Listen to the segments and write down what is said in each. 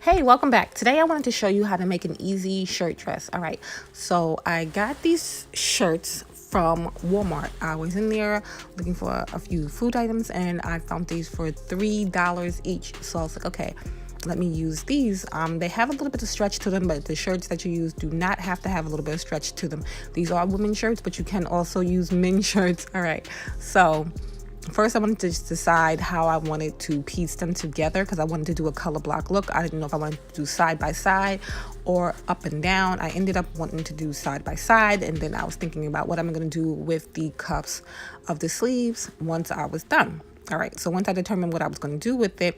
Hey, welcome back. Today I wanted to show you how to make an easy shirt dress. All right, so I got these shirts from Walmart. I was in there looking for a few food items and I found these for $3 each. So I was like, okay, let me use these. They have a little bit of stretch to them, but the shirts that you use do not have to have a little bit of stretch to them. These are women's shirts, but you can also use men's shirts. All right, so first, I wanted to just decide how I wanted to piece them together because I wanted to do a color block look. I didn't know if I wanted to do side by side or up and down. I ended up wanting to do side by side, and then I was thinking about what I'm going to do with the cuffs of the sleeves once I was done. All right, so once I determined what I was going to do with it,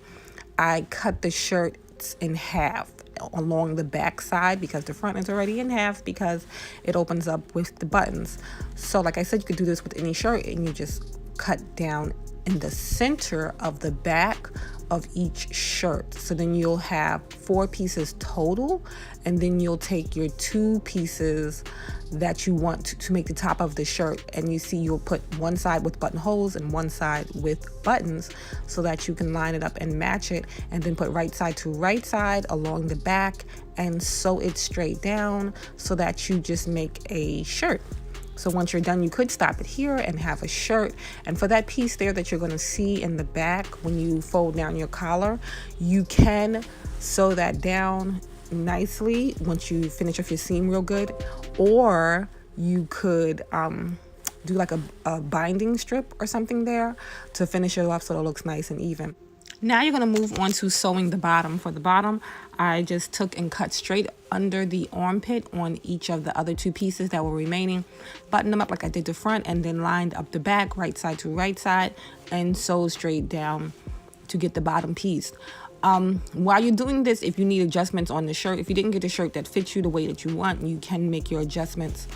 I cut the shirts in half along the back side because the front is already in half because it opens up with the buttons. So like I said, you could do this with any shirt, and you just cut down in the center of the back of each shirt. So then you'll have 4 pieces total, and then you'll take your 2 pieces that you want to make the top of the shirt, and you see you'll put one side with buttonholes and one side with buttons so that you can line it up and match it, and then put right side to right side along the back and sew it straight down so that you just make a shirt. So once you're done, you could stop it here and have a shirt. And for that piece there that you're going to see in the back when you fold down your collar, you can sew that down nicely once you finish off your seam real good. Or you could do like a binding strip or something there to finish it off so it looks nice and even. Now you're going to move on to sewing the bottom. For the bottom, I just took and cut straight under the armpit on each of the other 2 pieces that were remaining, buttoned them up like I did the front, and then lined up the back right side to right side and sewed straight down to get the bottom piece. While you're doing this, if you need adjustments on the shirt, if you didn't get a shirt that fits you the way that you want, you can make your adjustments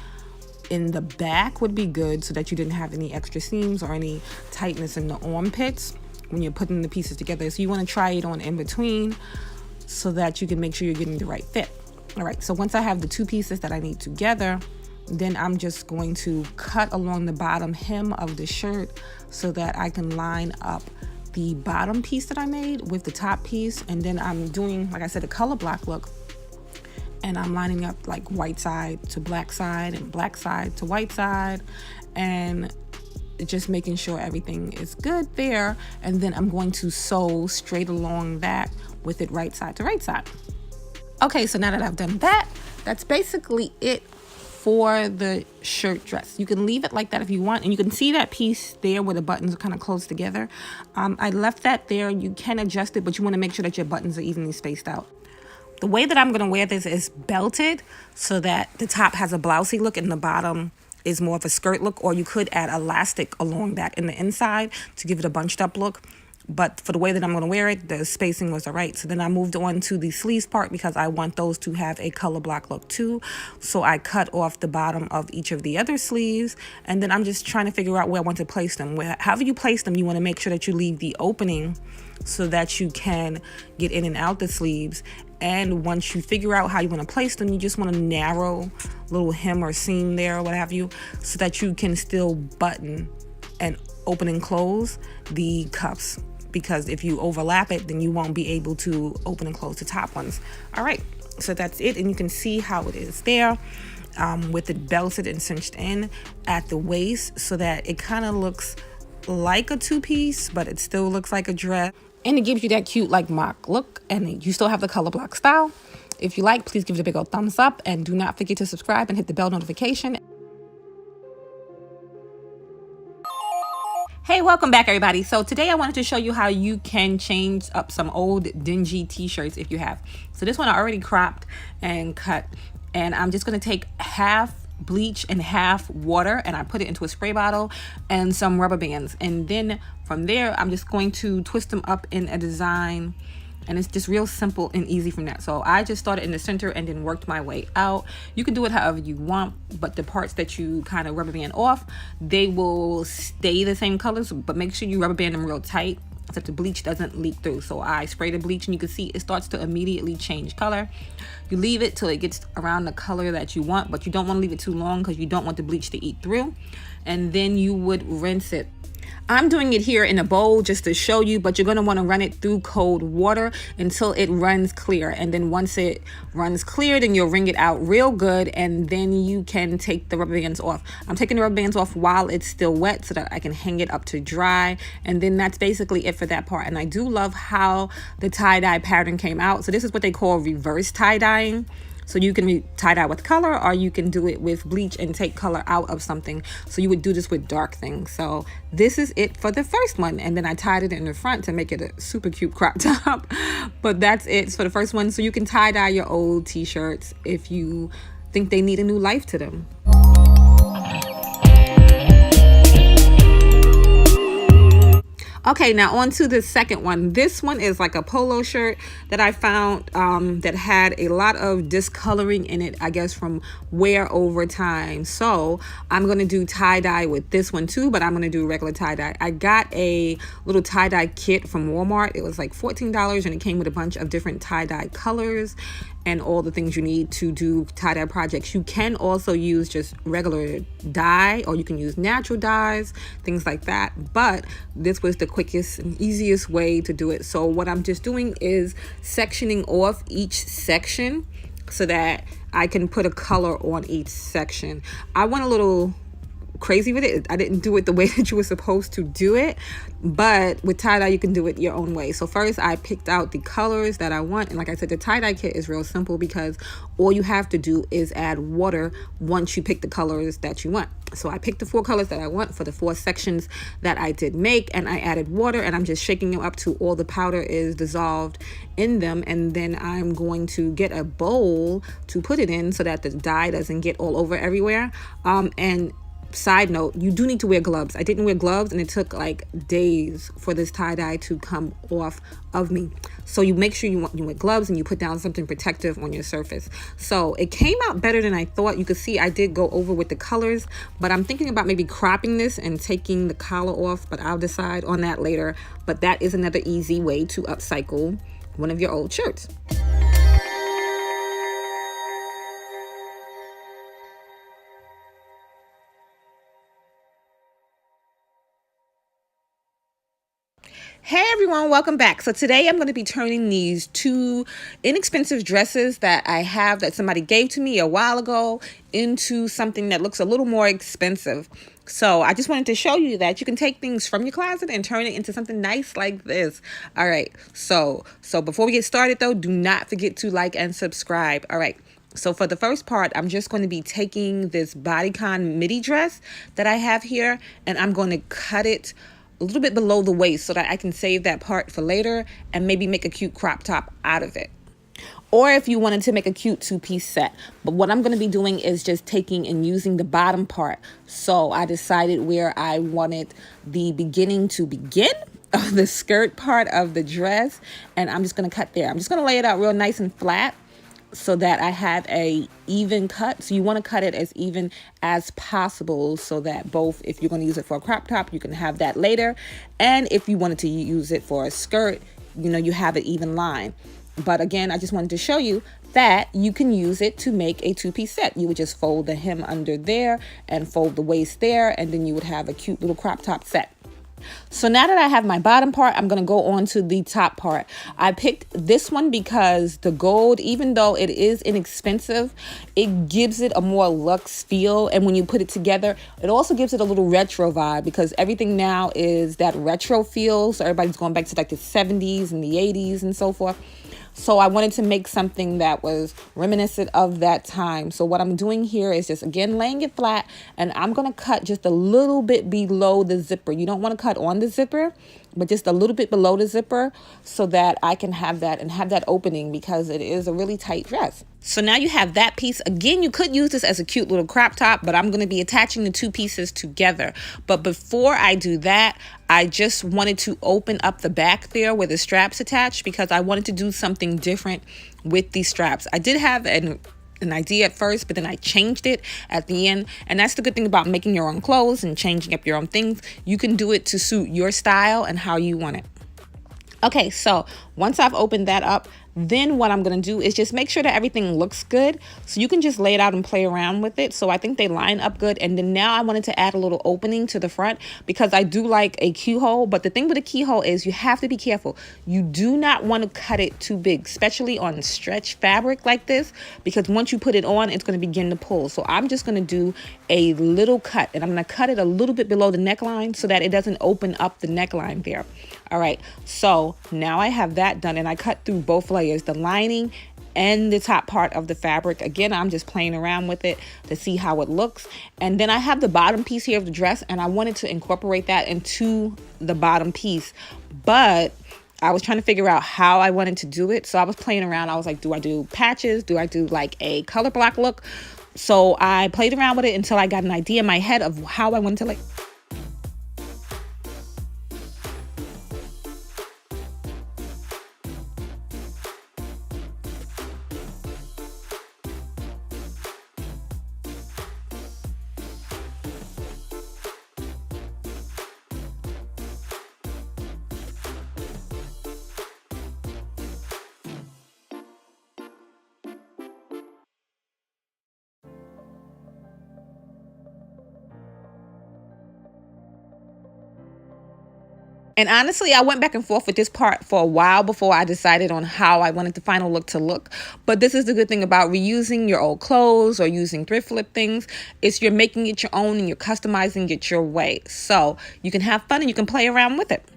in the back would be good so that you didn't have any extra seams or any tightness in the armpits when you're putting the pieces together. So you want to try it on in between so that you can make sure you're getting the right fit. All right, so once I have the 2 pieces that I need together, then I'm just going to cut along the bottom hem of the shirt so that I can line up the bottom piece that I made with the top piece. And then I'm doing, like I said, a color block look, and I'm lining up like white side to black side and black side to white side, and just making sure everything is good there. And then I'm going to sew straight along that with it right side to right side. Okay, so now that I've done that, that's basically it for the shirt dress. You can leave it like that if you want, and you can see that piece there where the buttons are kind of close together. I left that there. You can adjust it, but you want to make sure that your buttons are evenly spaced out. The way that I'm going to wear this is belted so that the top has a blousey look and the bottom is more of a skirt look, or you could add elastic along that in the inside to give it a bunched up look. But for the way that I'm going to wear it, the spacing was all right. So then I moved on to the sleeves part because I want those to have a color block look too. So I cut off the bottom of each of the other sleeves, and then I'm just trying to figure out where I want to place them. However you place them, you want to make sure that you leave the opening so that you can get in and out the sleeves. And once you figure out how you want to place them, you just want to narrow little hem or seam there or what have you so that you can still button and open and close the cuffs. Because if you overlap it, then you won't be able to open and close the top ones. All right, so that's it. And you can see how it is there with it belted and cinched in at the waist so that it kind of looks like a 2-piece, but it still looks like a dress. And it gives you that cute like mock look, and you still have the color block style. If you like, please give it a big old thumbs up, and do not forget to subscribe and hit the bell notification. Hey, welcome back everybody. So today I wanted to show you how you can change up some old dingy t-shirts if you have. So this one I already cropped and cut, and I'm just going to take half bleach and half water, and I put it into a spray bottle and some rubber bands, and then from there I'm just going to twist them up in a design, and it's just real simple and easy from that. So I just started in the center and then worked my way out. You can do it however you want, but the parts that you kind of rubber band off, they will stay the same colors, but make sure you rubber band them real tight so that the bleach doesn't leak through. So I spray the bleach, and you can see it starts to immediately change color. You leave it till it gets around the color that you want, but you don't want to leave it too long because you don't want the bleach to eat through. And then you would rinse it. I'm doing it here in a bowl just to show you, but you're going to want to run it through cold water until it runs clear. And then once it runs clear, then you'll wring it out real good, and then you can take the rubber bands off. I'm taking the rubber bands off while it's still wet so that I can hang it up to dry. And then that's basically it for that part. And I do love how the tie-dye pattern came out. So this is what they call reverse tie-dyeing. So you can tie-dye with color, or you can do it with bleach and take color out of something. So you would do this with dark things. So this is it for the first one. And then I tied it in the front to make it a super cute crop top. But that's it for the first one. So you can tie-dye your old t-shirts if you think they need a new life to them. Okay, now on to the second one. This one is like a polo shirt that I found that had a lot of discoloring in it, I guess from wear over time. So I'm going to do tie-dye with this one too, but I'm going to do regular tie-dye. I got a little tie-dye kit from Walmart. It was like $14 and it came with a bunch of different tie-dye colors and all the things you need to do tie-dye projects. You can also use just regular dye, or you can use natural dyes, things like that. But this was the quickest and easiest way to do it. So what I'm just doing is sectioning off each section so that I can put a color on each section. I went a little crazy with it. I didn't do it the way that you were supposed to do it, but with tie-dye you can do it your own way. So first I picked out the colors that I want, and like I said, the tie-dye kit is real simple because all you have to do is add water once you pick the colors that you want. So I picked the 4 colors that I want for the 4 sections that I did make, and I added water, and I'm just shaking them up to all the powder is dissolved in them. And then I'm going to get a bowl to put it in so that the dye doesn't get all over everywhere. And side note, you do need to wear gloves. I didn't wear gloves, and it took like days for this tie-dye to come off of me. So you make sure you wear gloves and you put down something protective on your surface. So it came out better than I thought. You could see I did go over with the colors, but I'm thinking about maybe cropping this and taking the collar off, but I'll decide on that later. But that is another easy way to upcycle one of your old shirts. Hey everyone, welcome back. So today I'm going to be turning these 2 inexpensive dresses that I have that somebody gave to me a while ago into something that looks a little more expensive. So I just wanted to show you that you can take things from your closet and turn it into something nice like this. All right. So before we get started though, do not forget to like and subscribe. All right. So for the first part, I'm just going to be taking this bodycon midi dress that I have here, and I'm going to cut it a little bit below the waist so that I can save that part for later and maybe make a cute crop top out of it. Or if you wanted to make a cute 2-piece set. But what I'm going to be doing is just taking and using the bottom part. So I decided where I wanted the beginning to begin of the skirt part of the dress, and I'm just going to cut there. I'm just going to lay it out real nice and flat so that I have a even cut. So you want to cut it as even as possible so that both, if you're going to use it for a crop top, you can have that later. And if you wanted to use it for a skirt, you have an even line. But again, I just wanted to show you that you can use it to make a 2-piece set. You would just fold the hem under there and fold the waist there, and then you would have a cute little crop top set. So now that I have my bottom part, I'm going to go on to the top part. I picked this one because the gold, even though it is inexpensive, it gives it a more luxe feel. And when you put it together, it also gives it a little retro vibe because everything now is that retro feel. So everybody's going back to like the 70s and the 80s and so forth. So I wanted to make something that was reminiscent of that time. So what I'm doing here is just, again, laying it flat, and I'm going to cut just a little bit below the zipper. You don't want to cut on the zipper, but just a little bit below the zipper so that I can have that and have that opening because it is a really tight dress. So now you have that piece. Again, you could use this as a cute little crop top, but I'm going to be attaching the 2 pieces together. But before I do that, I just wanted to open up the back there where the straps attach because I wanted to do something different with these straps. I did have an idea at first, but then I changed it at the end. And that's the good thing about making your own clothes and changing up your own things. You can do it to suit your style and how you want it. Okay, so Once I've opened that up, then what I'm going to do is just make sure that everything looks good. So you can just lay it out and play around with it. So I think they line up good. And then now I wanted to add a little opening to the front because I do like a keyhole. But the thing with a keyhole is you have to be careful. You do not want to cut it too big, especially on stretch fabric like this, because once you put it on, it's going to begin to pull. So I'm just going to do a little cut, and I'm going to cut it a little bit below the neckline so that it doesn't open up the neckline there. All right, so now I have that done, and I cut through both layers, the lining and the top part of the fabric. Again, I'm just playing around with it to see how it looks. And then I have the bottom piece here of the dress, and I wanted to incorporate that into the bottom piece, but I was trying to figure out how I wanted to do it. So I was playing around. I was like, do I do patches? Do I do like a color block look? So I played around with it until I got an idea in my head of how I wanted to like. And honestly, I went back and forth with this part for a while before I decided on how I wanted the final look to look. But this is the good thing about reusing your old clothes or using thrift flip things. Is you're making it your own and you're customizing it your way. So you can have fun and you can play around with it.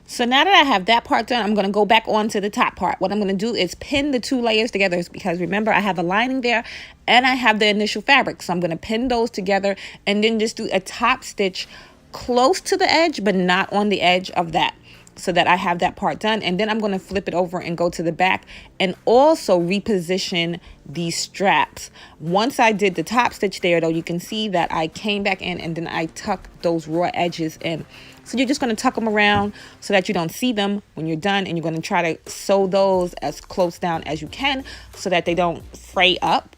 So now that I have that part done, I'm going to go back on to the top part. What I'm going to do is pin the two layers together because remember, I have a lining there and I have the initial fabric. So I'm going to pin those together and then just do a top stitch close to the edge, but not on the edge of that, so that I have that part done. And then I'm going to flip it over and go to the back and also reposition these straps. Once I did the top stitch there, though, you can see that I came back in and then I tucked those raw edges in. So you're just going to tuck them around so that you don't see them when you're done, and you're going to try to sew those as close down as you can so that they don't fray up.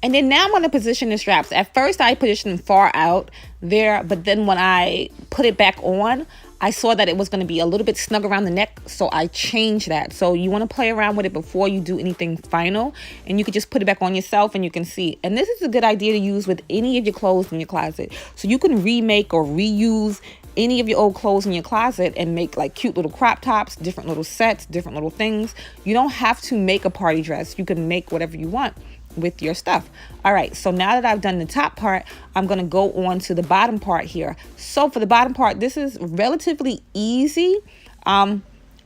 And then now I'm going to position the straps. At first I positioned them far out there, but then when I put it back on, I saw that it was going to be a little bit snug around the neck, so I changed that. So you want to play around with it before you do anything final, and you can just put it back on yourself and you can see. And this is a good idea to use with any of your clothes in your closet. So you can remake or reuse any of your old clothes in your closet and make like cute little crop tops, different little sets, different little things. You don't have to make a party dress. You can make whatever you want with your stuff. All right, so now that I've done the top part, I'm going to go on to the bottom part here. So for the bottom part, this is relatively easy. You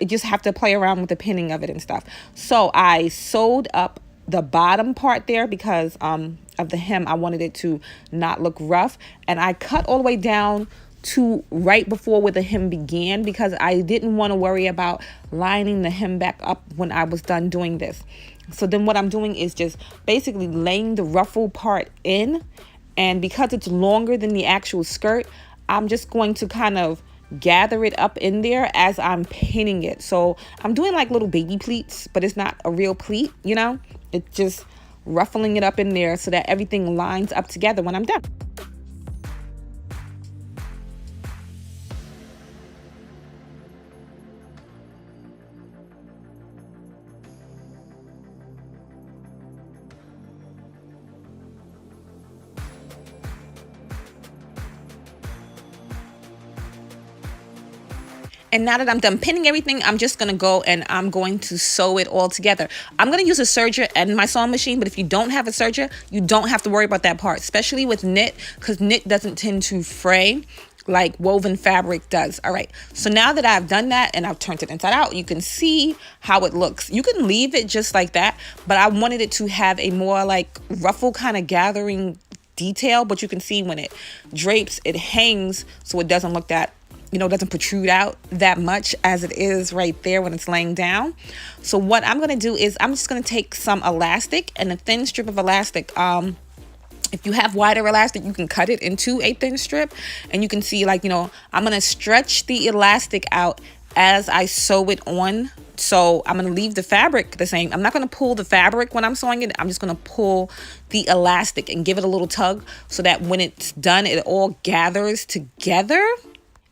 just have to play around with the pinning of it and stuff. So I sewed up the bottom part there because of the hem. I wanted it to not look rough, and I cut all the way down to right before where the hem began because I didn't want to worry about lining the hem back up when I was done doing this. So then what I'm doing is just basically laying the ruffle part in, and because it's longer than the actual skirt, I'm just going to kind of gather it up in there as I'm pinning it. So I'm doing like little baby pleats, but it's not a real pleat, you know? It's just ruffling it up in there so that everything lines up together when I'm done. And now that I'm done pinning everything, I'm just going to go and I'm going to sew it all together. I'm going to use a serger and my sewing machine, but if you don't have a serger, you don't have to worry about that part, especially with knit, because knit doesn't tend to fray like woven fabric does. All right, so now that I've done that and I've turned it inside out, you can see how it looks. You can leave it just like that, but I wanted it to have a more like ruffle kind of gathering detail, but you can see when it drapes, it hangs so it doesn't look that, you know, doesn't protrude out that much as it is right there when it's laying down. So what I'm going to do is I'm just going to take some elastic and a thin strip of elastic. If you have wider elastic, you can cut it into a thin strip, and you can see, like, you know, I'm going to stretch the elastic out as I sew it on So I'm going to leave the fabric the same. I'm not going to pull the fabric when I'm sewing it. I'm just going to pull the elastic and give it a little tug so that when it's done, it all gathers together.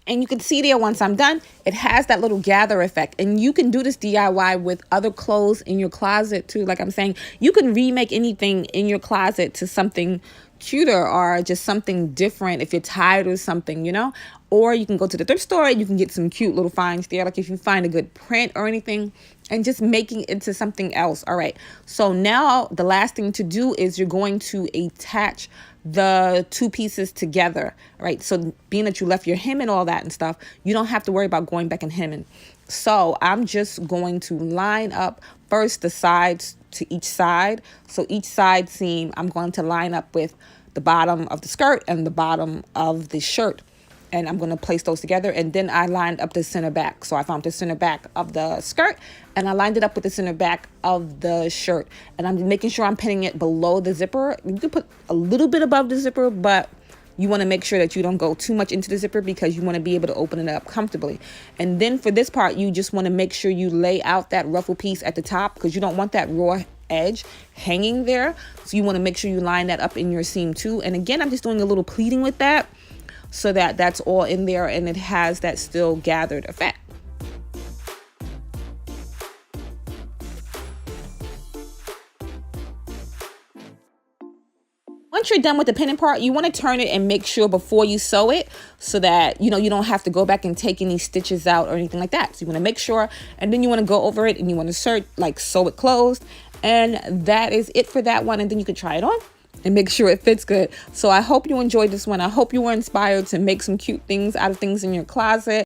And you can see there once I'm done, it has that little gather effect. And you can do this DIY with other clothes in your closet too. Like I'm saying, you can remake anything in your closet to something cuter or just something different if you're tired of something, you know. Or you can go to the thrift store and you can get some cute little finds there. Like if you find a good print or anything, and just making it into something else. All right. So now the last thing to do is you're going to attach the two pieces together. All right. So being that you left your hem and all that and stuff, you don't have to worry about going back and hemming. So I'm just going to line up first the sides to each side. So each side seam, I'm going to line up with the bottom of the skirt and the bottom of the shirt. And I'm going to place those together. And then I lined up the center back. So I found the center back of the skirt and I lined it up with the center back of the shirt. And I'm making sure I'm pinning it below the zipper. You can put a little bit above the zipper, but you want to make sure that you don't go too much into the zipper because you want to be able to open it up comfortably. And then for this part, you just want to make sure you lay out that ruffle piece at the top because you don't want that raw edge hanging there. So you want to make sure you line that up in your seam too. And again, I'm just doing a little pleating with that, so that that's all in there and it has that still gathered effect. Once you're done with the pinning part, you want to turn it and make sure before you sew it so that, you know, you don't have to go back and take any stitches out or anything like that. So you want to make sure, and then you want to go over it and you want to sew it closed. And that is it for that one. And then you can try it on and make sure it fits good. So I hope you enjoyed this one. I hope you were inspired to make some cute things out of things in your closet.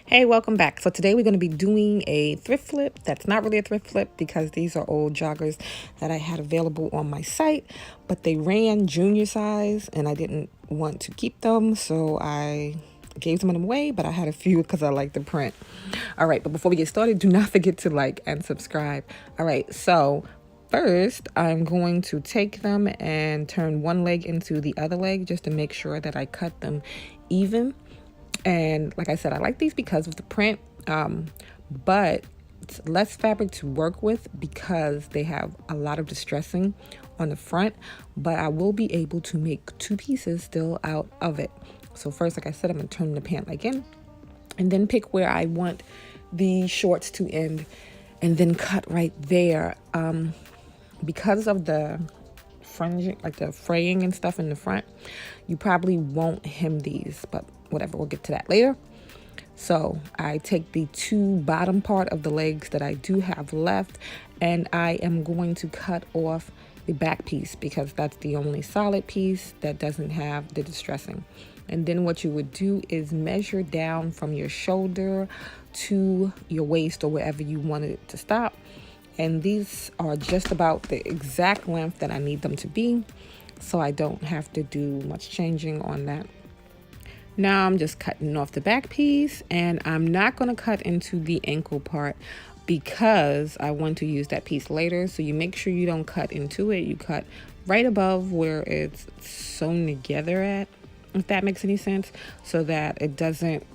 Hey, welcome back. So today we're going to be doing a thrift flip. That's not really a thrift flip because these are old joggers that I had available on my site, but they ran junior size and I didn't want to keep them. So I gave some of them away, but I had a few because I like the print. All right. But before we get started, do not forget to like and subscribe. All right. So first, I'm going to take them and turn one leg into the other leg just to make sure that I cut them even. And like I said, I like these because of the print, but it's less fabric to work with because they have a lot of distressing on the front, but I will be able to make two pieces still out of it. So first, like I said, I'm going to turn the pant leg in and then pick where I want the shorts to end and then cut right there. Because of the fringing, like the fraying and stuff in the front, you probably won't hem these, but whatever, we'll get to that later. So I take the two bottom part of the legs that I do have left and I am going to cut off the back piece because that's the only solid piece that doesn't have the distressing. And then what you would do is measure down from your shoulder to your waist or wherever you want it to stop. And these are just about the exact length that I need them to be, so I don't have to do much changing on that. Now I'm just cutting off the back piece and I'm not going to cut into the ankle part because I want to use that piece later. So you make sure you don't cut into it. You cut right above where it's sewn together at, if that makes any sense, so that it doesn't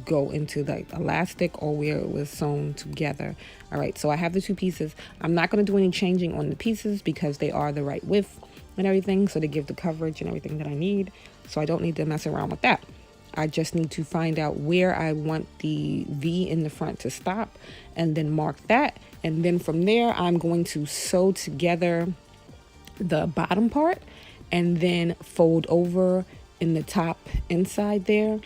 go into the elastic or where it was sewn together. All right, so I have the two pieces. I'm not going to do any changing on the pieces because they are the right width and everything, so they give the coverage and everything that I need. So I don't need to mess around with that. I just need to find out where I want the V in the front to stop and then mark that. And then from there, I'm going to sew together the bottom part and then fold over in the top inside there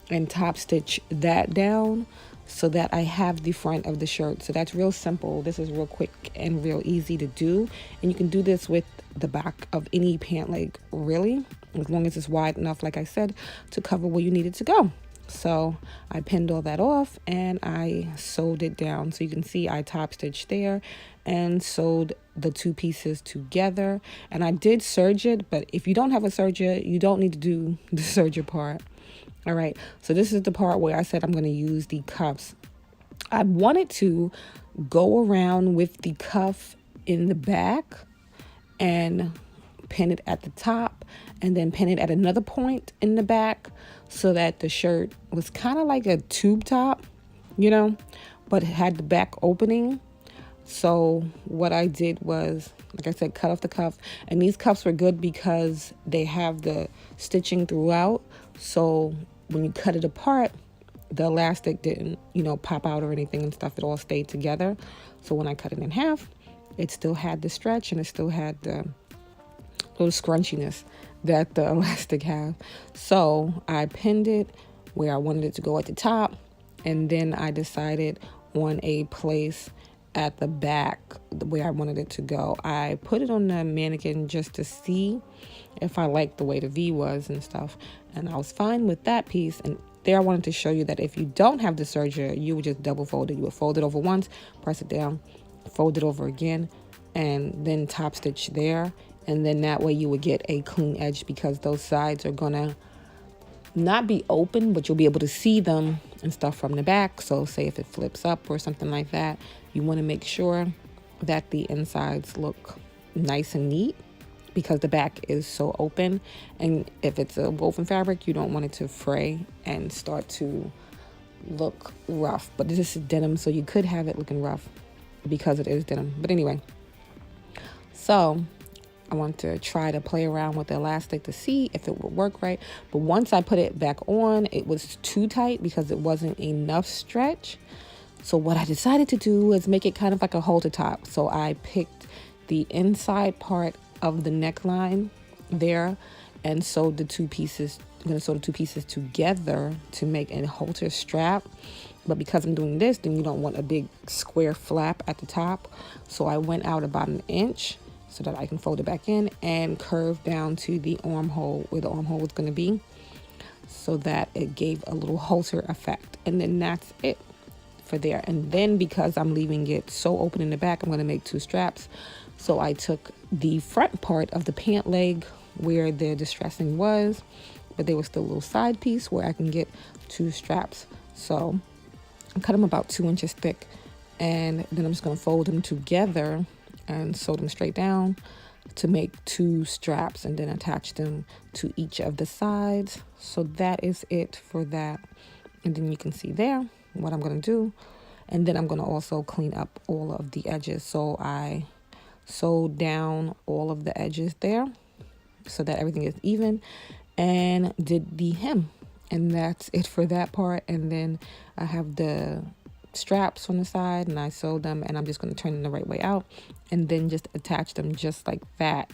and top stitch that down so that I have the front of the shirt. So that's real simple. This is real quick and real easy to do. And you can do this with the back of any pant leg, really, as long as it's wide enough, like I said, to cover where you need it to go. So I pinned all that off and I sewed it down. So you can see I top stitched there and sewed the two pieces together. And I did serge it, but if you don't have a serger, you don't need to do the serger part. All right, so this is the part where I said I'm going to use the cuffs. I wanted to go around with the cuff in the back and pin it at the top, and then pin it at another point in the back, so that the shirt was kind of like a tube top, you know, but it had the back opening. So what I did was, like I said, cut off the cuff. And these cuffs were good because they have the stitching throughout. So when you cut it apart, the elastic didn't, you know, pop out or anything and stuff. It all stayed together. So when I cut it in half, it still had the stretch and it still had the little scrunchiness that the elastic have. So I pinned it where I wanted it to go at the top, and then I decided on a place at the back where I wanted it to go. I put it on the mannequin just to see if I liked the way the V was and stuff, and I was fine with that piece. And there I wanted to show you that if you don't have the serger, you would just double fold it. You would fold it over once, press it down, fold it over again, and then top stitch there. And then that way you would get a clean edge, because those sides are gonna not be open, but you'll be able to see them and stuff from the back. So say if it flips up or something like that, you want to make sure that the insides look nice and neat, because the back is so open. And if it's a woven fabric, you don't want it to fray and start to look rough. But this is denim, so you could have it looking rough because it is denim. But anyway, so I want to try to play around with the elastic to see if it would work right. But once I put it back on, it was too tight because it wasn't enough stretch. So what I decided to do is make it kind of like a halter top. So I picked the inside part of the neckline there and sewed the two pieces. I'm going to sew the two pieces together to make a halter strap. But because I'm doing this, then you don't want a big square flap at the top. So I went out about an inch so that I can fold it back in and curve down to the armhole where the armhole was going to be, so that it gave a little halter effect. And then that's it for there. And then because I'm leaving it so open in the back, I'm going to make two straps. So I took the front part of the pant leg where the distressing was, but there was still a little side piece where I can get two straps. So I cut them about 2 inches thick, and then I'm just going to fold them together and sew them straight down to make two straps, and then attach them to each of the sides. So that is it for that. And then you can see there what I'm going to do. And then I'm going to also clean up all of the edges. So I sewed down all of the edges there so that everything is even, and did the hem. And that's it for that part. And then I have the straps on the side, and I sewed them, and I'm just going to turn them the right way out, and then just attach them just like that,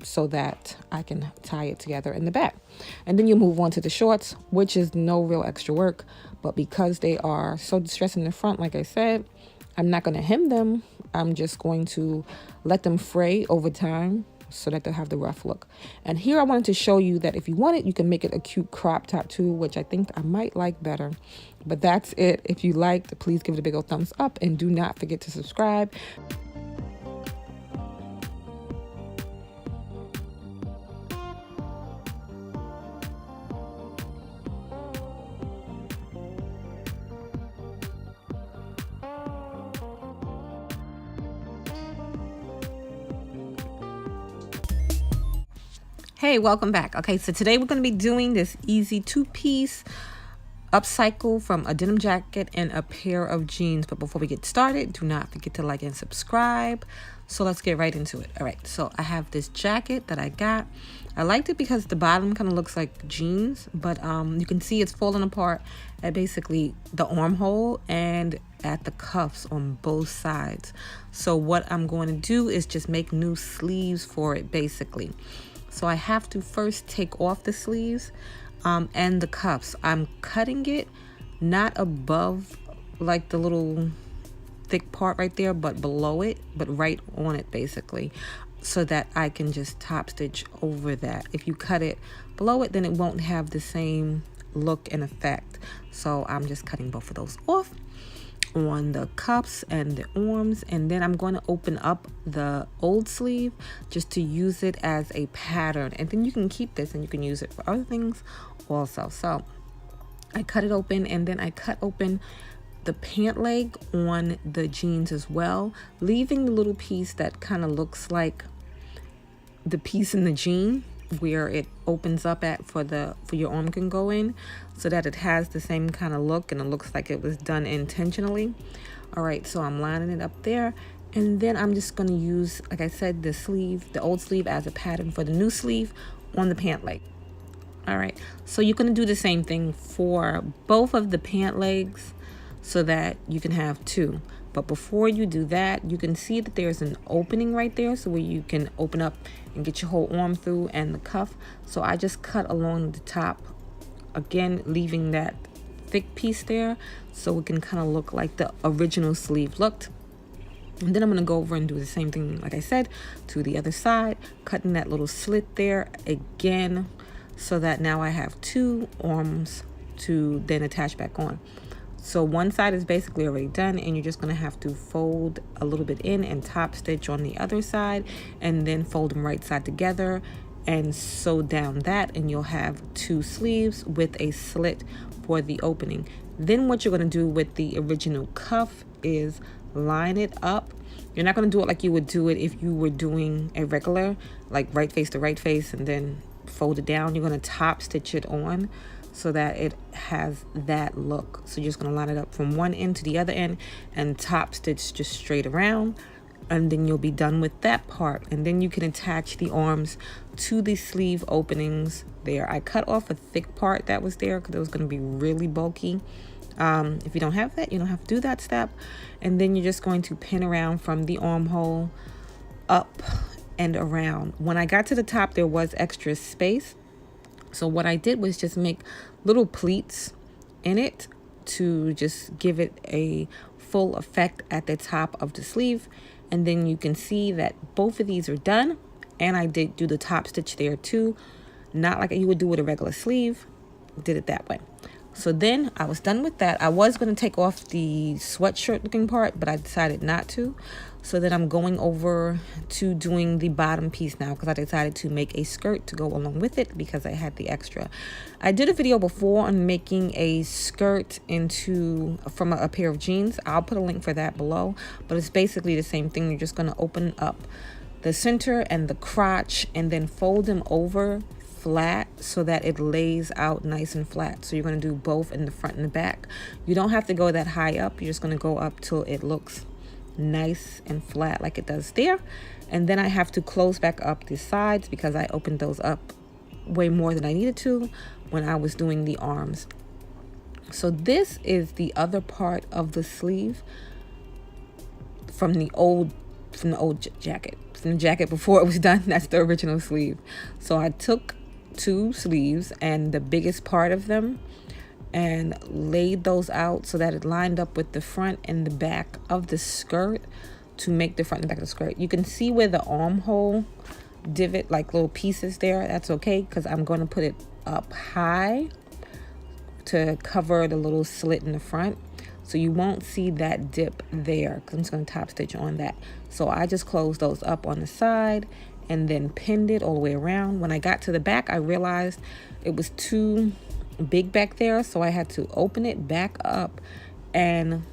so that I can tie it together in the back. And then you move on to the shorts, which is no real extra work, but because they are so distressing in the front, like I said, I'm not going to hem them. I'm just going to let them fray over time so that they'll have the rough look. And here I wanted to show you that if you want it, you can make it a cute crop top too, which I think I might like better. But that's it. If you liked, please give it a big old thumbs up, and do not forget to subscribe. Hey, welcome back. Okay, so today we're going to be doing this easy two-piece upcycle from a denim jacket and a pair of jeans. But before we get started, do not forget to like and subscribe. So let's get right into it. All right, so I have this jacket that I got. I liked it because the bottom kind of looks like jeans, but you can see it's falling apart at basically the armhole and at the cuffs on both sides. So what I'm going to do is just make new sleeves for it basically. So I have to first take off the sleeves and the cuffs. I'm cutting it not above like the little thick part right there, but below it, but right on it basically, so that I can just top stitch over that. If you cut it below it, then it won't have the same look and effect. So I'm just cutting both of those off. on the cuffs and the arms, and then I'm going to open up the old sleeve just to use it as a pattern, and then you can keep this and you can use it for other things also. So I cut it open, and then I cut open the pant leg on the jeans as well, leaving the little piece that kind of looks like the piece in the jean where it opens up at for your arm can go in, so that it has the same kind of look and it looks like it was done intentionally. All right, so I'm lining it up there, and then I'm just going to use, like I said, the old sleeve as a pattern for the new sleeve on the pant leg. All right, so you're going to do the same thing for both of the pant legs so that you can have two. But before you do that, you can see that there's an opening right there, so where you can open up and get your whole arm through and the cuff. So I just cut along the top, again leaving that thick piece there so it can kind of look like the original sleeve looked. And then I'm going to go over and do the same thing, like I said, to the other side, cutting that little slit there again, so that now I have two arms to then attach back on. So one side is basically already done, and you're just going to have to fold a little bit in and top stitch on the other side, and then fold them right side together and sew down that, and you'll have two sleeves with a slit for the opening. Then what you're going to do with the original cuff is line it up. You're not going to do it like you would do it if you were doing a regular, like right face to right face, and then fold it down. You're going to top stitch it on so that it has that look. So you're just going to line it up from one end to the other end and top stitch just straight around, and then you'll be done with that part. And then you can attach the arms to the sleeve openings there. I cut off a thick part that was there because it was going to be really bulky. If you don't have that, you don't have to do that step. And then you're just going to pin around from the armhole up and around. When I got to the top, there was extra space, so what I did was just make little pleats in it to just give it a full effect at the top of the sleeve. And then you can see that both of these are done, and I did do the top stitch there too, not like you would do with a regular sleeve. Did it that way. So then I was done with that. I was going to take off the sweatshirt looking part, but I decided not to. So then I'm going over to doing the bottom piece now, because I decided to make a skirt to go along with it because I had the extra. I did a video before on making a skirt from a pair of jeans. I'll put a link for that below, but it's basically the same thing. You're just going to open up the center and the crotch and then fold them over flat so that it lays out nice and flat. So you're going to do both in the front and the back. You don't have to go that high up. You're just going to go up till it looks nice and flat like it does there. And then I have to close back up the sides because I opened those up way more than I needed to when I was doing the arms. So this is the other part of the sleeve from the old jacket. From the jacket before it was done. That's the original sleeve. So I took two sleeves and the biggest part of them and laid those out so that it lined up with the front and the back of the skirt to make the front and back of the skirt. You can see where the armhole divot, like little pieces there. That's okay because I'm going to put it up high to cover the little slit in the front. So you won't see that dip there because I'm just going to top stitch on that. So I just closed those up on the side and then pinned it all the way around. When I got to the back, I realized it was too big back there, so I had to open it back up and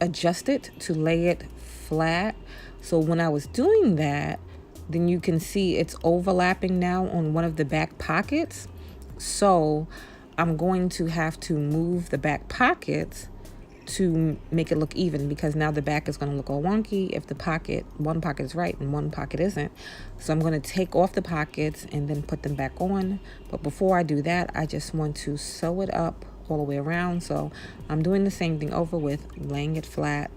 adjust it to lay it flat. So when I was doing that, then you can see it's overlapping now on one of the back pockets. So I'm going to have to move the back pockets to make it look even, because now the back is going to look all wonky if one pocket is right and one pocket isn't. So I'm going to take off the pockets and then put them back on. But before I do that, I just want to sew it up all the way around. So I'm doing the same thing over with laying it flat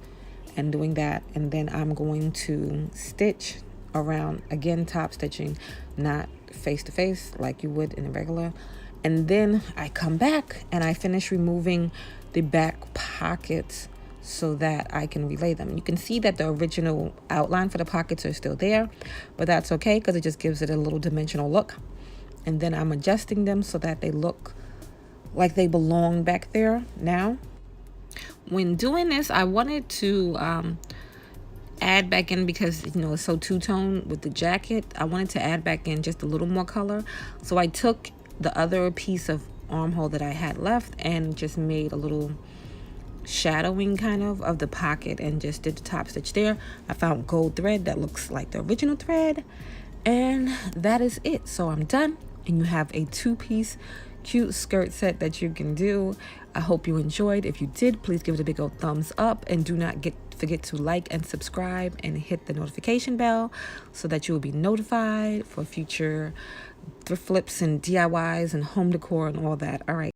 and doing that. And then I'm going to stitch around, again top stitching, not face to face like you would in a regular. And then I come back and I finish removing the back pockets so that I can relay them. You can see that the original outline for the pockets are still there, but that's okay because it just gives it a little dimensional look. And then I'm adjusting them so that they look like they belong back there now. When doing this, I wanted to add back in, because it's so two-tone with the jacket, I wanted to add back in just a little more color. So I took the other piece of armhole that I had left and just made a little shadowing kind of the pocket and just did the top stitch there. I found gold thread that looks like the original thread, and that is it. So I'm done, and you have a two-piece cute skirt set that you can do. I hope you enjoyed. If you did, please give it a big old thumbs up, and do not forget to like and subscribe and hit the notification bell so that you will be notified for future thrift flips and DIYs and home decor and all that. All right.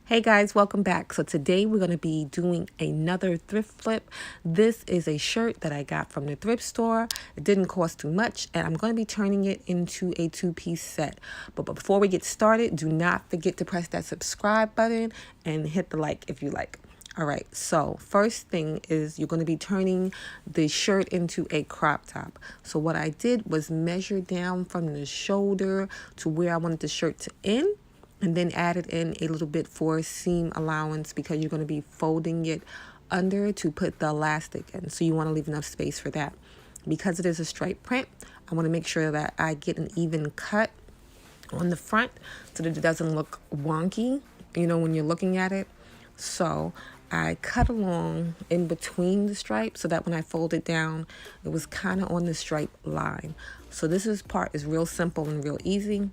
Hey guys, welcome back. So today we're going to be doing another thrift flip. This is a shirt that I got from the thrift store. It didn't cost too much, and I'm going to be turning it into a two-piece set. But before we get started, do not forget to press that subscribe button and hit the like if you like. All right, so first thing is you're going to be turning the shirt into a crop top. So what I did was measure down from the shoulder to where I wanted the shirt to end, and then added in a little bit for seam allowance, because you're going to be folding it under to put the elastic in. So you want to leave enough space for that. Because it is a stripe print, I want to make sure that I get an even cut on the front so that it doesn't look wonky, when you're looking at it. So I cut along in between the stripes so that when I fold it down, it was kind of on the stripe line. So this part is real simple and real easy.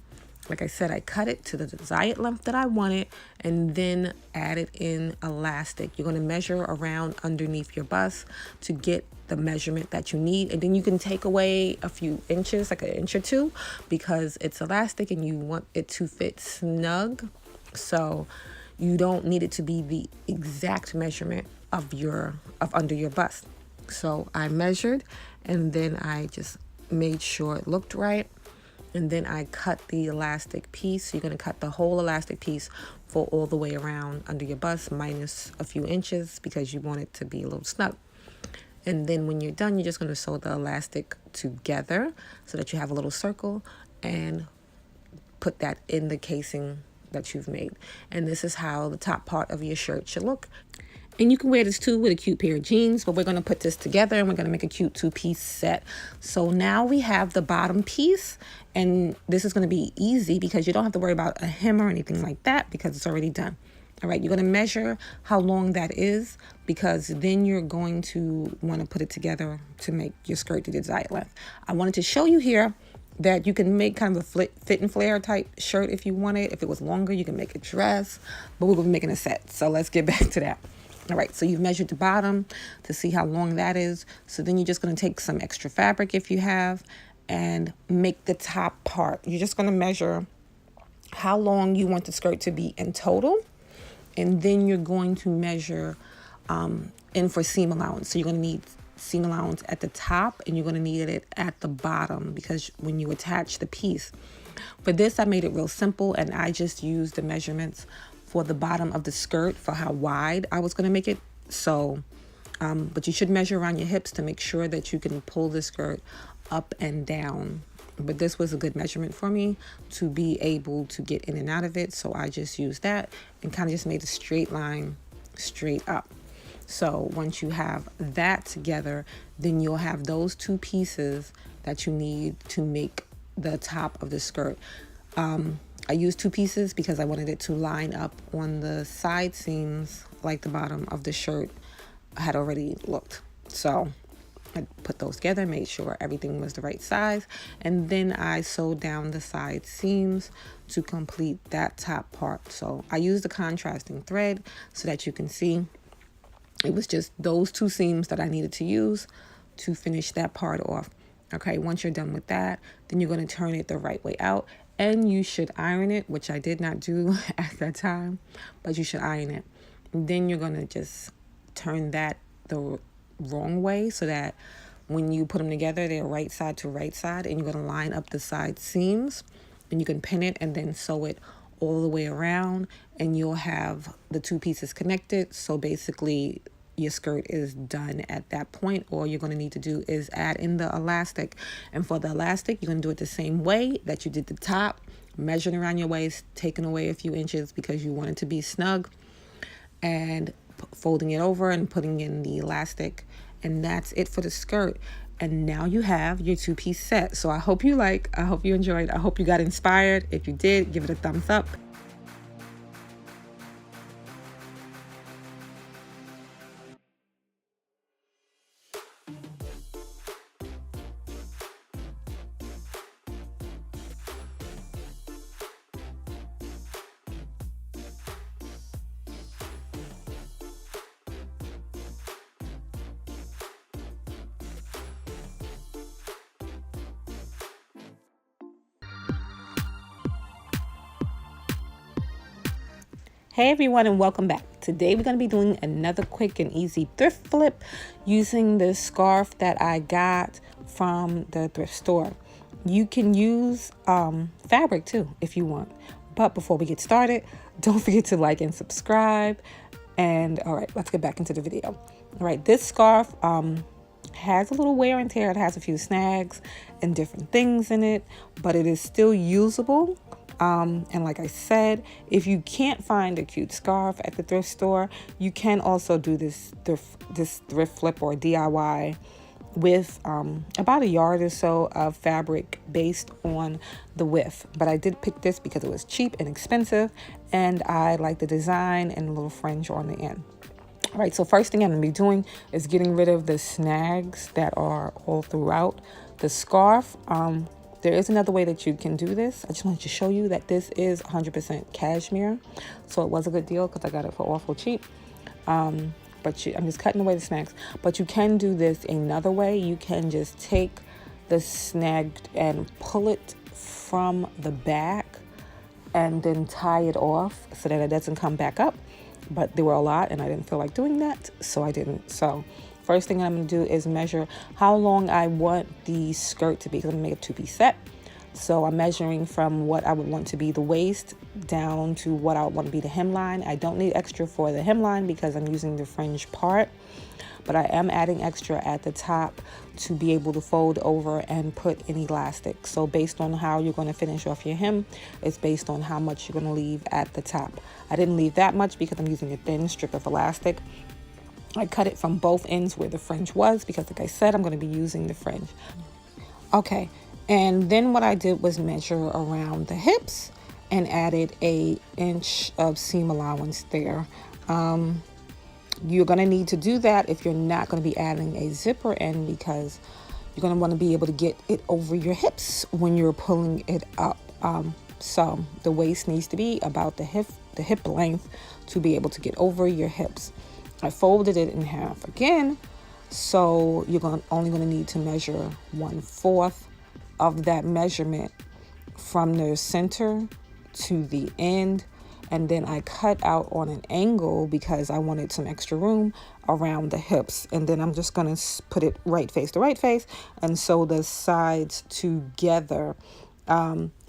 Like I said, I cut it to the desired length that I wanted, and then added in elastic. You're going to measure around underneath your bust to get the measurement that you need, and then you can take away a few inches, like an inch or two, because it's elastic and you want it to fit snug. So you don't need it to be the exact measurement of under your bust. So I measured, and then I just made sure it looked right. And then I cut the elastic piece. So you're going to cut the whole elastic piece for all the way around under your bust, minus a few inches, because you want it to be a little snug. And then when you're done, you're just going to sew the elastic together so that you have a little circle, and put that in the casing that you've made. And this is how the top part of your shirt should look. And you can wear this too with a cute pair of jeans, but we're going to put this together and we're going to make a cute two-piece set. So now we have the bottom piece, and this is going to be easy because you don't have to worry about a hem or anything like that, because it's already done. All right, you're going to measure how long that is, because then you're going to want to put it together to make your skirt the desired length. I wanted to show you here that you can make kind of a fit and flare type shirt if you want it. If it was longer, you can make a dress, but we're going to be making a set. So let's get back to that. All right, so you've measured the bottom to see how long that is. So then you're just going to take some extra fabric if you have, and make the top part. You're just going to measure how long you want the skirt to be in total. And then you're going to measure in for seam allowance. So you're going to need seam allowance at the top, and you're going to need it at the bottom, because when you attach the piece. For this, I made it real simple, and I just used the measurements for the bottom of the skirt for how wide I was going to make it. So, but you should measure around your hips to make sure that you can pull the skirt up and down. But this was a good measurement for me to be able to get in and out of it. So I just used that and kind of just made a straight line straight up. So once you have that together, then you'll have those two pieces that you need to make the top of the skirt. I used two pieces because I wanted it to line up on the side seams like the bottom of the shirt had already looked. So I put those together, made sure everything was the right size, and then I sewed down the side seams to complete that top part. So I used the contrasting thread so that you can see it was just those two seams that I needed to use to finish that part off. Okay, once you're done with that, then you're going to turn it the right way out. And you should iron it, which I did not do at that time, but you should iron it. And then you're going to just turn that the wrong way so that when you put them together, they're right side to right side. And you're going to line up the side seams. And you can pin it and then sew it all the way around. And you'll have the two pieces connected. So basically, your skirt is done at that point. All you're going to need to do is add in the elastic. And for the elastic, you're going to do it the same way that you did the top, measuring around your waist, taking away a few inches because you want it to be snug, and folding it over and putting in the elastic. And that's it for the skirt. And now you have your two-piece set. So I hope you enjoyed. I hope you got inspired. If you did, give it a thumbs up. Hey everyone, and welcome back. Today we're going to be doing another quick and easy thrift flip using this scarf that I got from the thrift store. You can use fabric too if you want. But before we get started, don't forget to like and subscribe. And all right, let's get back into the video. All right, this scarf has a little wear and tear. It has a few snags and different things in it, but it is still usable. And like I said, if you can't find a cute scarf at the thrift store, you can also do this thrift flip or DIY with about a yard or so of fabric based on the width. But I did pick this because it was cheap and expensive, and I like the design and a little fringe on the end. All right, so first thing I'm going to be doing is getting rid of the snags that are all throughout the scarf. There is another way that you can do this. I just wanted to show you that this is 100% cashmere. So it was a good deal because I got it for awful cheap. I'm just cutting away the snags. But you can do this another way. You can just take the snag and pull it from the back and then tie it off so that it doesn't come back up. But there were a lot and I didn't feel like doing that, so I didn't. So first thing I'm going to do is measure how long I want the skirt to be, because I'm going to make a two-piece set. So I'm measuring from what I would want to be the waist down to what I want to be the hemline. I don't need extra for the hemline because I'm using the fringe part, but I am adding extra at the top to be able to fold over and put an elastic. So based on how you're going to finish off your hem, it's based on how much you're going to leave at the top. I didn't leave that much because I'm using a thin strip of elastic. I cut it from both ends where the fringe was because, like I said, I'm going to be using the fringe. Okay, and then what I did was measure around the hips and added an inch of seam allowance there. You're going to need to do that if you're not going to be adding a zipper in, because you're going to want to be able to get it over your hips when you're pulling it up. So the waist needs to be about the hip length to be able to get over your hips. I folded it in half again, so you're only going to need to measure 1/4 of that measurement from the center to the end, and then I cut out on an angle because I wanted some extra room around the hips. And then I'm just going to put it right face to right face and sew the sides together.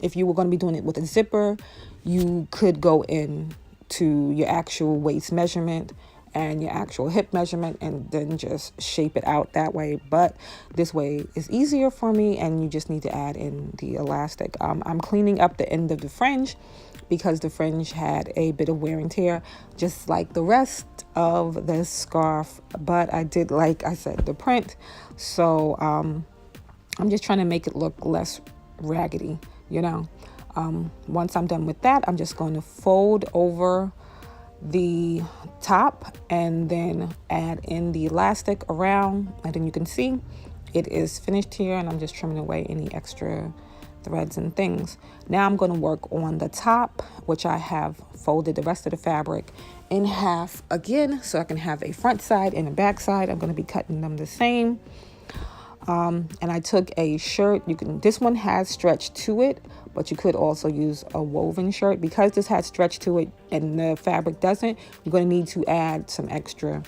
If you were going to be doing it with a zipper, you could go in to your actual waist measurement and your actual hip measurement and then just shape it out that way. But this way is easier for me, and you just need to add in the elastic. I'm cleaning up the end of the fringe because the fringe had a bit of wear and tear, just like the rest of the scarf. But I did, like I said, the print. So I'm just trying to make it look less raggedy, you know. Once I'm done with that, I'm just going to fold over the top and then add in the elastic around, and then you can see it is finished here, and I'm just trimming away any extra threads and things. Now I'm going to work on the top, which I have folded the rest of the fabric in half again so I can have a front side and a back side. I'm going to be cutting them the same. And I took a shirt. This one has stretch to it, but you could also use a woven shirt. Because this has stretch to it and the fabric doesn't, you're going to need to add some extra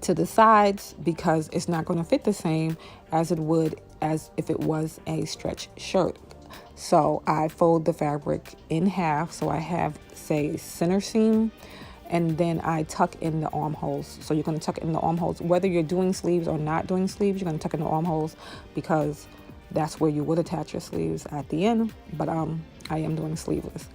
to the sides because it's not going to fit the same as it would as if it was a stretch shirt. So I fold the fabric in half, so I have, say, center seam, and then I tuck in the armholes. So you're going to tuck in the armholes. Whether you're doing sleeves or not doing sleeves, you're going to tuck in the armholes because that's where you would attach your sleeves at the end. But I am doing sleeveless.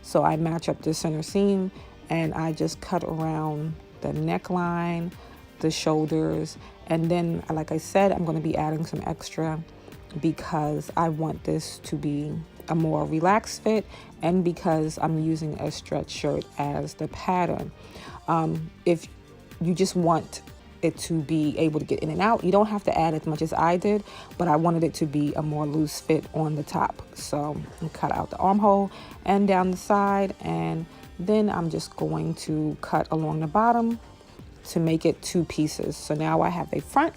So I match up the center seam and I just cut around the neckline, the shoulders, and then, like I said, I'm going to be adding some extra because I want this to be a more relaxed fit and because I'm using a stretch shirt as the pattern. If you just want it to be able to get in and out, you don't have to add as much as I did, but I wanted it to be a more loose fit on the top. So I cut out the armhole and down the side, and then I'm just going to cut along the bottom to make it 2 pieces. So now I have a front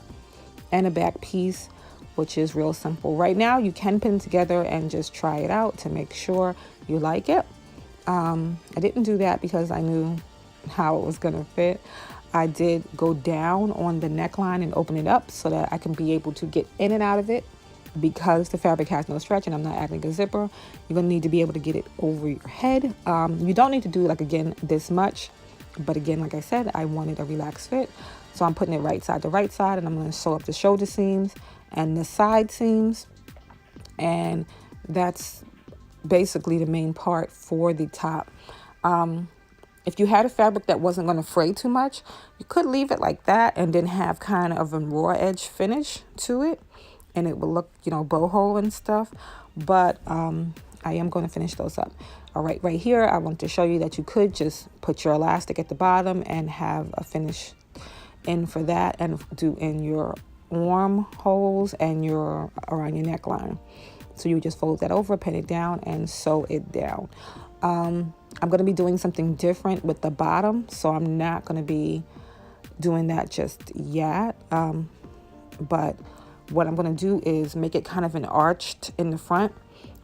and a back piece, which is real simple. Right now you can pin together and just try it out to make sure you like it. I didn't do that because I knew how it was gonna fit. I did go down on the neckline and open it up so that I can be able to get in and out of it. Because the fabric has no stretch and I'm not adding a zipper, you're gonna need to be able to get it over your head. You don't need to do like, again, this much, but again, like I said, I wanted a relaxed fit. So I'm putting it right side to right side, and I'm gonna sew up the shoulder seams and the side seams. And that's basically the main part for the top. If you had a fabric that wasn't going to fray too much, you could leave it like that and then have kind of a raw edge finish to it, and it will look, boho and stuff. But I am going to finish those up. All right, right here, I want to show you that you could just put your elastic at the bottom and have a finish in for that, and do in your arm holes and around your neckline. So you just fold that over, pin it down, and sew it down. I'm going to be doing something different with the bottom, so I'm not going to be doing that just yet. But what I'm going to do is make it kind of an arched in the front.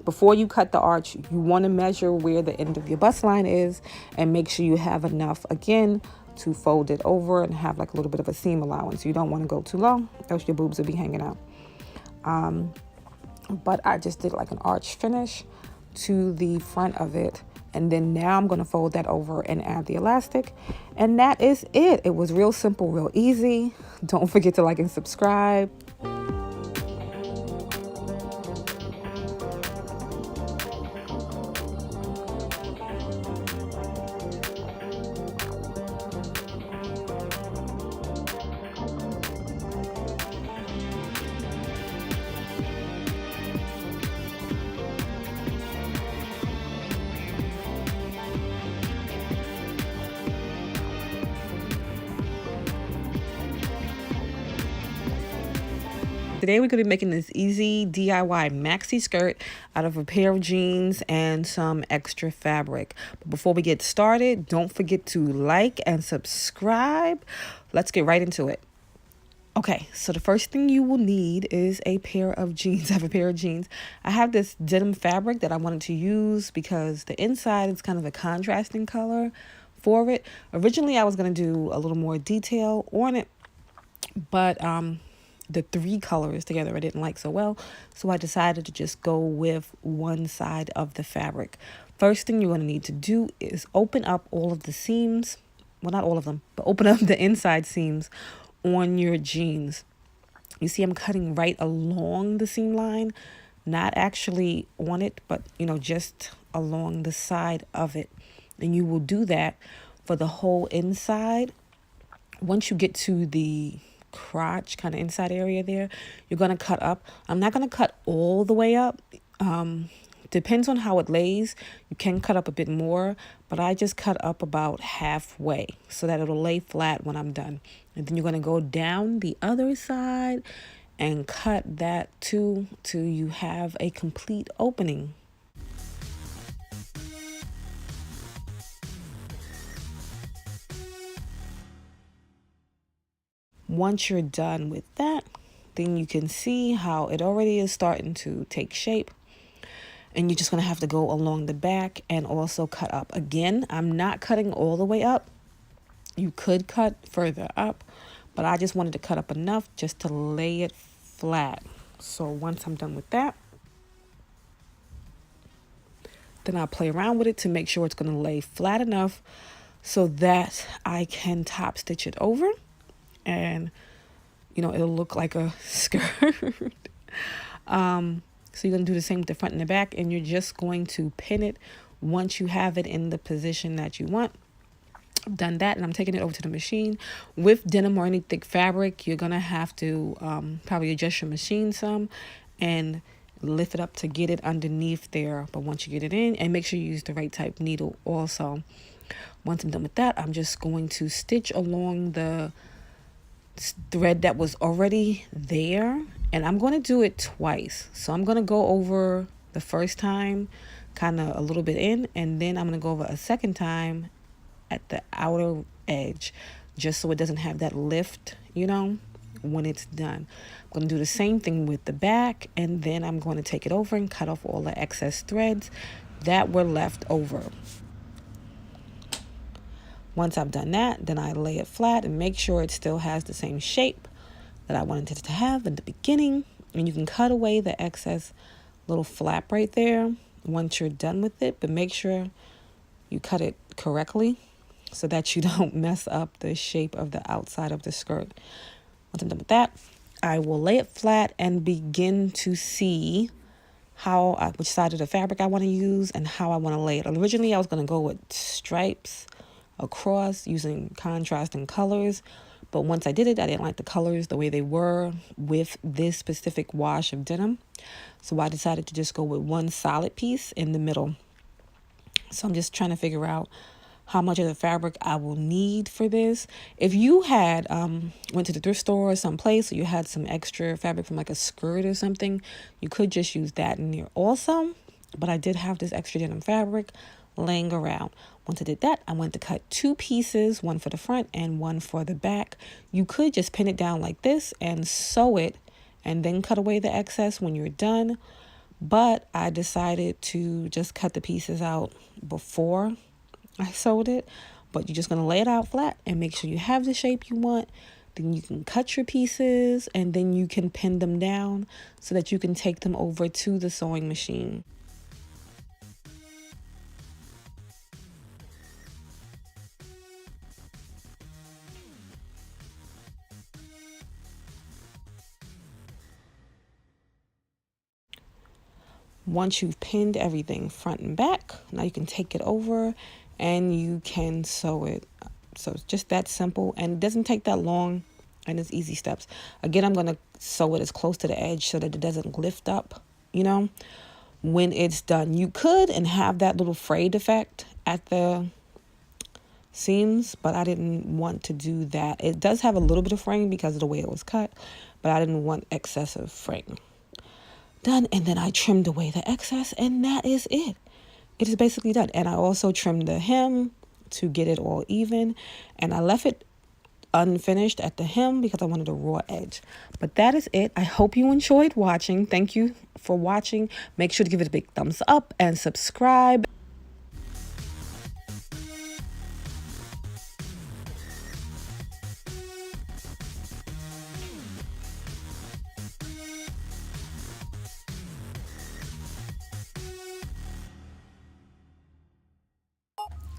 Before you cut the arch, you want to measure where the end of your bust line is and make sure you have enough, again, to fold it over and have like a little bit of a seam allowance. You don't want to go too low, else your boobs will be hanging out. But I just did like an arch finish to the front of it. And then now I'm going to fold that over and add the elastic. And that is it. It was real simple, real easy. Don't forget to like and subscribe. Today we're going to be making this easy DIY maxi skirt out of a pair of jeans and some extra fabric. But before we get started, don't forget to like and subscribe. Let's get right into it. Okay, so the first thing you will need is a pair of jeans. I have a pair of jeans. I have this denim fabric that I wanted to use because the inside is kind of a contrasting color for it. Originally, I was going to do a little more detail on it, but the 3 colors together I didn't like so well, so I decided to just go with one side of the fabric. First thing you're going to need to do is open up all of the seams. Well, not all of them, but open up the inside seams on your jeans. You see I'm cutting right along the seam line, not actually on it, but just along the side of it. And you will do that for the whole inside. Once you get to the crotch kind of inside area there, you're going to cut up. I'm not going to cut all the way up. Depends on how it lays. You can cut up a bit more, but I just cut up about halfway so that it'll lay flat when I'm done. And then you're going to go down the other side and cut that too till you have a complete opening. Once you're done with that, then you can see how it already is starting to take shape. And you're just going to have to go along the back and also cut up. Again, I'm not cutting all the way up. You could cut further up, but I just wanted to cut up enough just to lay it flat. So once I'm done with that, then I'll play around with it to make sure it's going to lay flat enough so that I can top stitch it over. And it'll look like a skirt. So you're going to do the same with the front and the back, and you're just going to pin it once you have it in the position that you want. I've done that, and I'm taking it over to the machine. With denim or any thick fabric, you're going to have to probably adjust your machine some and lift it up to get it underneath there. But once you get it in, and make sure you use the right type needle also. Once I'm done with that, I'm just going to stitch along the thread that was already there, and I'm going to do it twice. So I'm going to go over the first time kind of a little bit in, and then I'm going to go over a second time at the outer edge, just so it doesn't have that lift, you know, when it's done. I'm going to do the same thing with the back, and then I'm going to take it over and cut off all the excess threads that were left over. Once I've done that, then I lay it flat and make sure it still has the same shape that I wanted it to have in the beginning. And you can cut away the excess little flap right there once you're done with it, but make sure you cut it correctly so that you don't mess up the shape of the outside of the skirt. Once I'm done with that, I will lay it flat and begin to see which side of the fabric I want to use and how I want to lay it. Originally, I was going to go with stripes across using contrasting colors, but once I did it, I didn't like the colors the way they were with this specific wash of denim, so I decided to just go with one solid piece in the middle. So I'm just trying to figure out how much of the fabric I will need for this. If you had went to the thrift store or someplace, or you had some extra fabric from like a skirt or something, you could just use that in there also. But I did have this extra denim fabric laying around. Once I did that, I went to cut two pieces, one for the front and one for the back. You could just pin it down like this and sew it and then cut away the excess when you're done. But I decided to just cut the pieces out before I sewed it. But you're just going to lay it out flat and make sure you have the shape you want. Then you can cut your pieces and then you can pin them down so that you can take them over to the sewing machine. Once you've pinned everything front and back, now you can take it over and you can sew it. So it's just that simple, and it doesn't take that long, and it's easy steps. Again, I'm going to sew it as close to the edge so that it doesn't lift up, you know, when it's done. You could and have that little frayed effect at the seams, but I didn't want to do that. It does have a little bit of fraying because of the way it was cut, but I didn't want excessive fraying. Done, and then I trimmed away the excess, and that is it. It is basically done. And I also trimmed the hem to get it all even, and I left it unfinished at the hem because I wanted a raw edge. But that is it. I hope you enjoyed watching. Thank you for watching. Make sure to give it a big thumbs up and subscribe.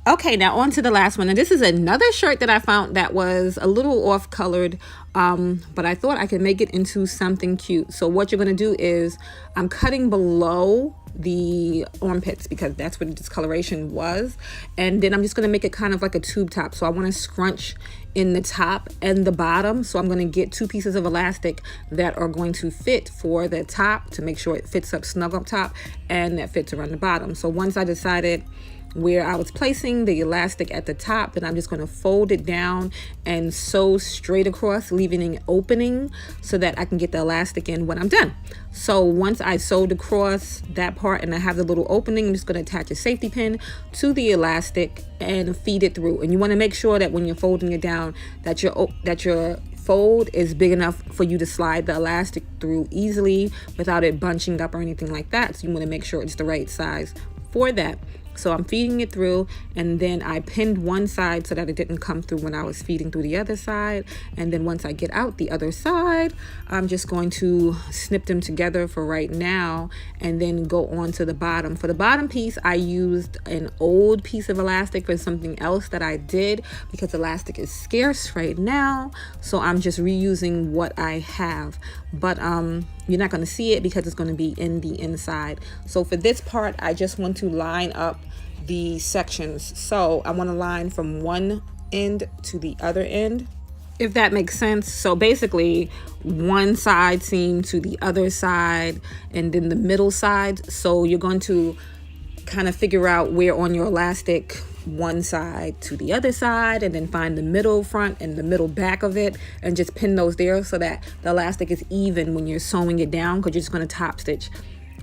Okay, now on to the last one. And this is another shirt that I found that was a little off colored, but I thought I could make it into something cute. So what you're going to do is I'm cutting below the armpits because that's what the discoloration was. And then I'm just going to make it kind of like a tube top. So I want to scrunch in the top and the bottom. So I'm going to get two pieces of elastic that are going to fit for the top to make sure it fits up snug up top and that fits around the bottom. So once I decided where I was placing the elastic at the top, then I'm just going to fold it down and sew straight across, leaving an opening so that I can get the elastic in when I'm done. So once I sewed across that part and I have the little opening, I'm just going to attach a safety pin to the elastic and feed it through. And you want to make sure that when you're folding it down that your fold is big enough for you to slide the elastic through easily without it bunching up or anything like that. So you want to make sure it's the right size for that. So I'm feeding it through, and then I pinned one side so that it didn't come through when I was feeding through the other side. And then once I get out the other side, I'm just going to snip them together for right now and then go on to the bottom. For the bottom piece, I used an old piece of elastic for something else that I did because elastic is scarce right now. So I'm just reusing what I have. But you're not going to see it because it's going to be in the inside. So for this part, I just want to line up the sections. So I want to line from one end to the other end, if that makes sense. So basically one side seam to the other side and then the middle side. So you're going to kind of figure out where on your elastic one side to the other side, and then find the middle front and the middle back of it and just pin those there so that the elastic is even when you're sewing it down, because you're just going to top stitch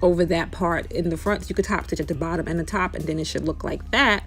over that part in the front. So you could top stitch at the bottom and the top, and then it should look like that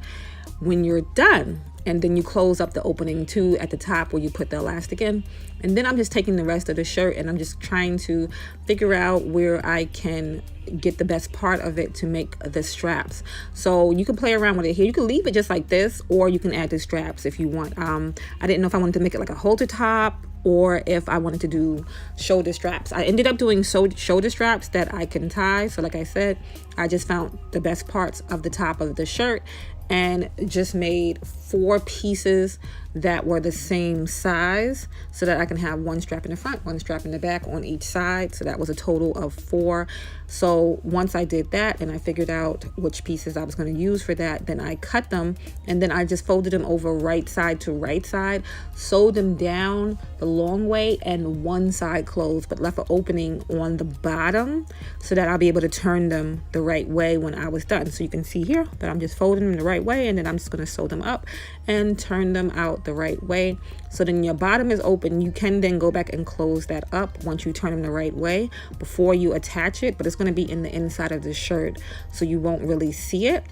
when you're done. And then you close up the opening too at the top where you put the elastic in. And then I'm just taking the rest of the shirt and I'm just trying to figure out where I can get the best part of it to make the straps. So you can play around with it here. You can leave it just like this, or you can add the straps if you want. I didn't know if I wanted to make it like a halter top or if I wanted to do shoulder straps. I ended up doing shoulder straps that I can tie. So like I said, I just found the best parts of the top of the shirt and just made 4 pieces that were the same size so that I can have one strap in the front, one strap in the back on each side. So that was a total of 4. So once I did that and I figured out which pieces I was going to use for that, then I cut them and then I just folded them over right side to right side, sewed them down the long way and one side closed, but left an opening on the bottom so that I'll be able to turn them the right way when I was done. So you can see here that I'm just folding them the right way, and then I'm just going to sew them up and turn them out the right way. So then your bottom is open. You can then go back and close that up once you turn them the right way before you attach it, but it's going to be in the inside of the shirt so you won't really see it.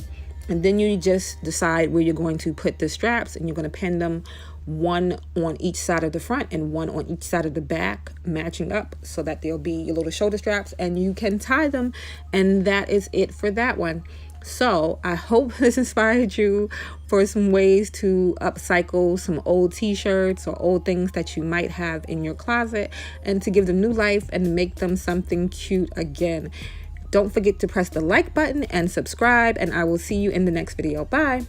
And then you just decide where you're going to put the straps, and you're going to pin them one on each side of the front and one on each side of the back, matching up so that they'll be your little shoulder straps, and you can tie them. And that is it for that one. So I hope this inspired you for some ways to upcycle some old t-shirts or old things that you might have in your closet, and to give them new life and make them something cute again. Don't forget to press the like button and subscribe, and I will see you in the next video. Bye.